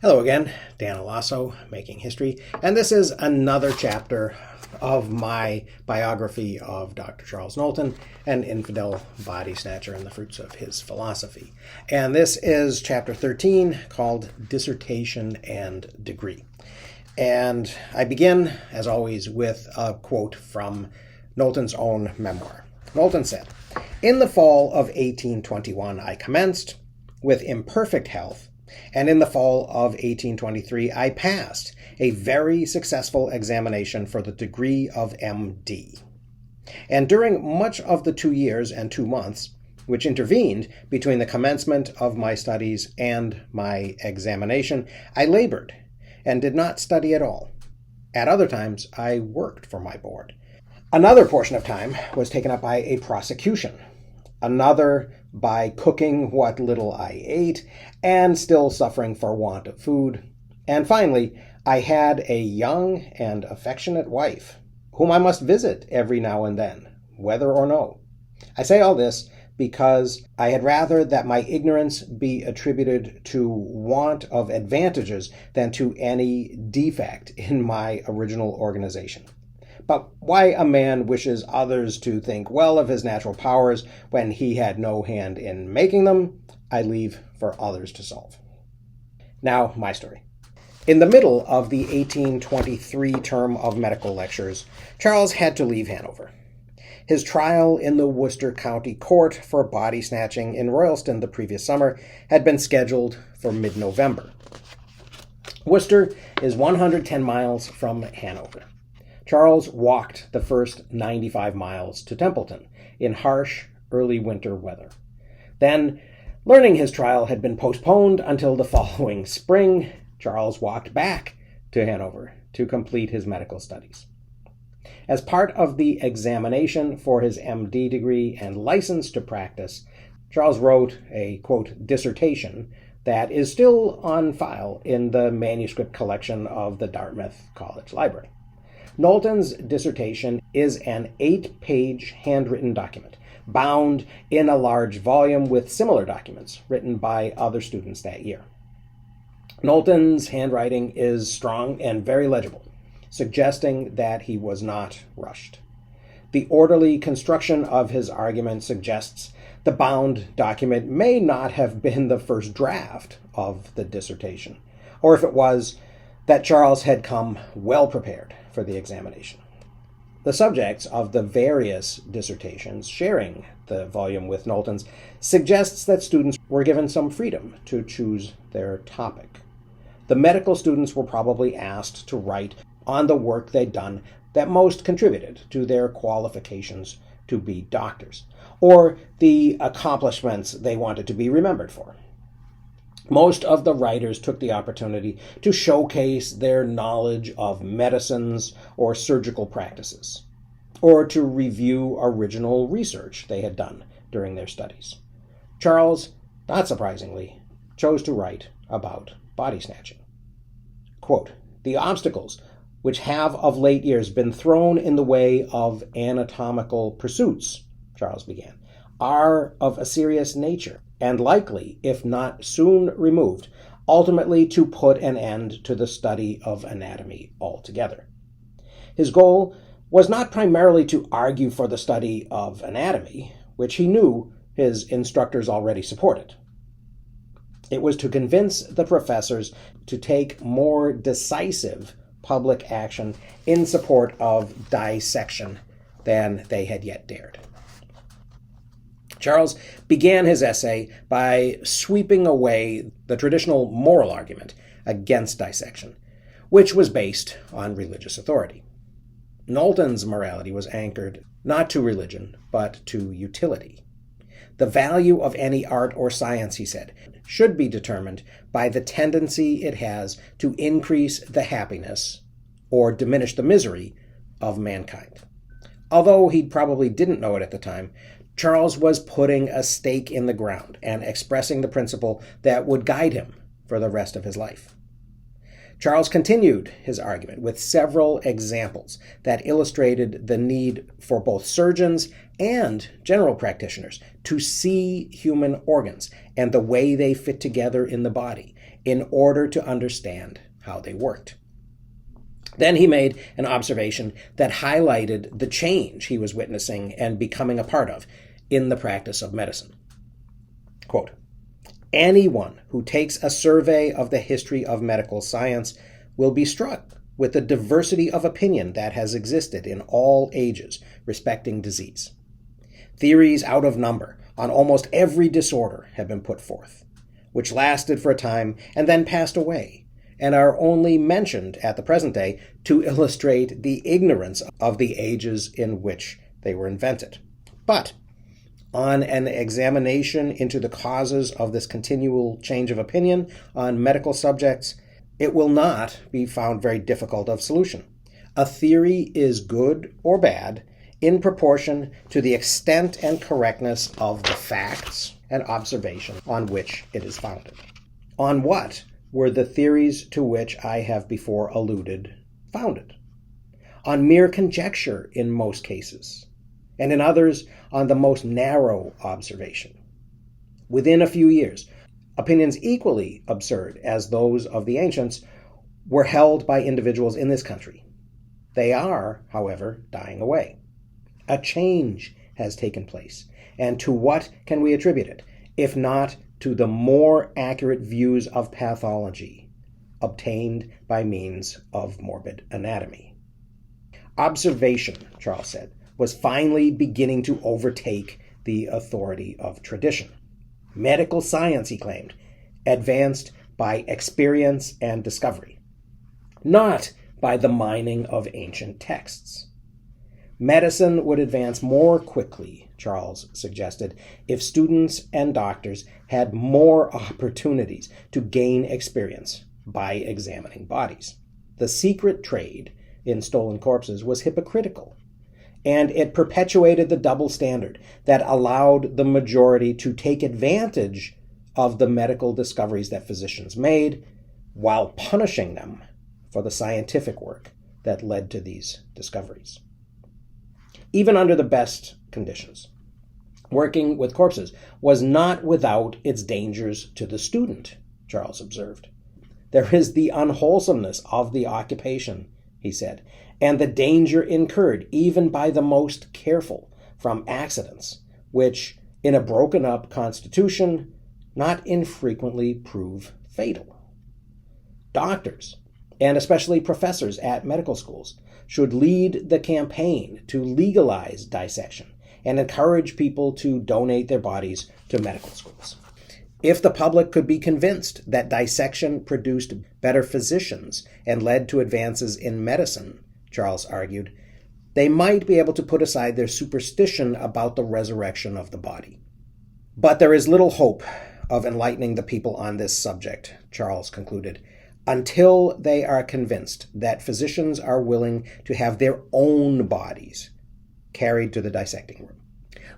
Hello again, Dan Alasso, Making History, and this is another chapter of my biography of Dr. Charles Knowlton, an infidel body snatcher and the fruits of his philosophy. And this is chapter 13 called Dissertation and Degree. And I begin, as always, with a quote from Knowlton's own memoir. Knowlton said, "In the fall of 1821, I commenced with imperfect health, and in the fall of 1823, I passed a very successful examination for the degree of M.D. And during much of the 2 years and 2 months, which intervened between the commencement of my studies and my examination, I labored and did not study at all. At other times, I worked for my board. Another portion of time was taken up by a prosecution, another by cooking what little I ate, and still suffering for want of food. And finally, I had a young and affectionate wife, whom I must visit every now and then, whether or no. I say all this because I had rather that my ignorance be attributed to want of advantages than to any defect in my original organization. But why a man wishes others to think well of his natural powers when he had no hand in making them, I leave for others to solve." Now, my story. In the middle of the 1823 term of medical lectures, Charles had to leave Hanover. His trial in the Worcester County Court for body snatching in Royalston the previous summer had been scheduled for mid-November. Worcester is 110 miles from Hanover. Charles walked the first 95 miles to Templeton in harsh, early winter weather. Then, learning his trial had been postponed until the following spring, Charles walked back to Hanover to complete his medical studies. As part of the examination for his M.D. degree and license to practice, Charles wrote a, quote, dissertation that is still on file in the manuscript collection of the Dartmouth College Library. Knowlton's dissertation is an 8-page handwritten document, bound in a large volume with similar documents written by other students that year. Knowlton's handwriting is strong and very legible, suggesting that he was not rushed. The orderly construction of his argument suggests the bound document may not have been the first draft of the dissertation, or if it was, that Charles had come well prepared for the examination. The subjects of the various dissertations sharing the volume with Knowlton's suggests that students were given some freedom to choose their topic. The medical students were probably asked to write on the work they'd done that most contributed to their qualifications to be doctors, or the accomplishments they wanted to be remembered for. Most of the writers took the opportunity to showcase their knowledge of medicines or surgical practices, or to review original research they had done during their studies. Charles, not surprisingly, chose to write about body snatching. Quote, "The obstacles which have of late years been thrown in the way of anatomical pursuits," Charles began, "are of a serious nature, and likely, if not soon removed, ultimately to put an end to the study of anatomy altogether." His goal was not primarily to argue for the study of anatomy, which he knew his instructors already supported. It was to convince the professors to take more decisive public action in support of dissection than they had yet dared. Charles began his essay by sweeping away the traditional moral argument against dissection, which was based on religious authority. Knowlton's morality was anchored not to religion, but to utility. The value of any art or science, he said, should be determined by the tendency it has to increase the happiness or diminish the misery of mankind. Although he probably didn't know it at the time, Charles was putting a stake in the ground and expressing the principle that would guide him for the rest of his life. Charles continued his argument with several examples that illustrated the need for both surgeons and general practitioners to see human organs and the way they fit together in the body, in order to understand how they worked. Then he made an observation that highlighted the change he was witnessing and becoming a part of in the practice of medicine. Quote, "Anyone who takes a survey of the history of medical science will be struck with the diversity of opinion that has existed in all ages respecting disease. Theories out of number on almost every disorder have been put forth, which lasted for a time and then passed away, and are only mentioned at the present day to illustrate the ignorance of the ages in which they were invented. But on an examination into the causes of this continual change of opinion on medical subjects, it will not be found very difficult of solution. A theory is good or bad in proportion to the extent and correctness of the facts and observation on which it is founded. On what were the theories to which I have before alluded founded? On mere conjecture in most cases, and in others on the most narrow observation. Within a few years, opinions equally absurd as those of the ancients were held by individuals in this country. They are, however, dying away. A change has taken place, and to what can we attribute it, if not to the more accurate views of pathology obtained by means of morbid anatomy? Observation, Charles said, was finally beginning to overtake the authority of tradition. Medical science, he claimed, advanced by experience and discovery, not by the mining of ancient texts. Medicine would advance more quickly, Charles suggested, if students and doctors had more opportunities to gain experience by examining bodies. The secret trade in stolen corpses was hypocritical, and it perpetuated the double standard that allowed the majority to take advantage of the medical discoveries that physicians made while punishing them for the scientific work that led to these discoveries. Even under the best conditions, working with corpses was not without its dangers to the student, Charles observed. There is the unwholesomeness of the occupation, he said, and the danger incurred even by the most careful from accidents, which, in a broken-up constitution, not infrequently prove fatal. Doctors, and especially professors at medical schools, should lead the campaign to legalize dissection and encourage people to donate their bodies to medical schools. If the public could be convinced that dissection produced better physicians and led to advances in medicine, Charles argued, they might be able to put aside their superstition about the resurrection of the body. But there is little hope of enlightening the people on this subject, Charles concluded, until they are convinced that physicians are willing to have their own bodies carried to the dissecting room.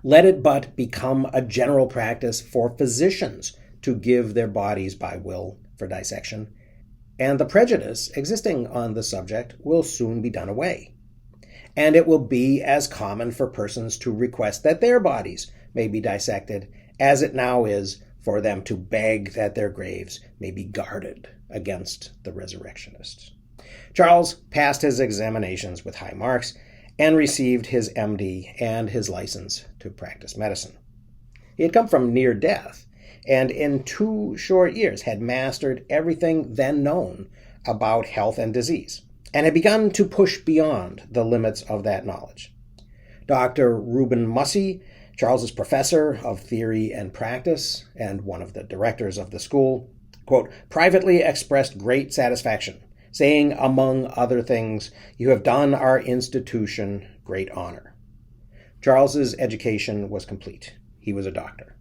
Let it but become a general practice for physicians to give their bodies by will for dissection, and the prejudice existing on the subject will soon be done away. And it will be as common for persons to request that their bodies may be dissected as it now is for them to beg that their graves may be guarded against the resurrectionists. Charles passed his examinations with high marks and received his MD and his license to practice medicine. He had come from near death, and in 2 short years had mastered everything then known about health and disease, and had begun to push beyond the limits of that knowledge. Dr. Reuben Mussey, Charles's professor of theory and practice, and one of the directors of the school, quote, privately expressed great satisfaction, saying, among other things, "You have done our institution great honor." Charles's education was complete. He was a doctor.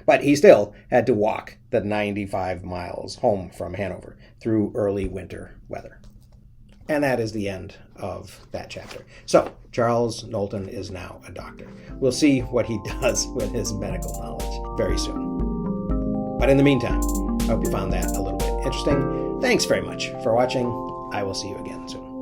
But he still had to walk the 95 miles home from Hanover through early winter weather. And that is the end of that chapter. So, Charles Knowlton is now a doctor. We'll see what he does with his medical knowledge very soon. But in the meantime, I hope you found that a little bit interesting. Thanks very much for watching. I will see you again soon.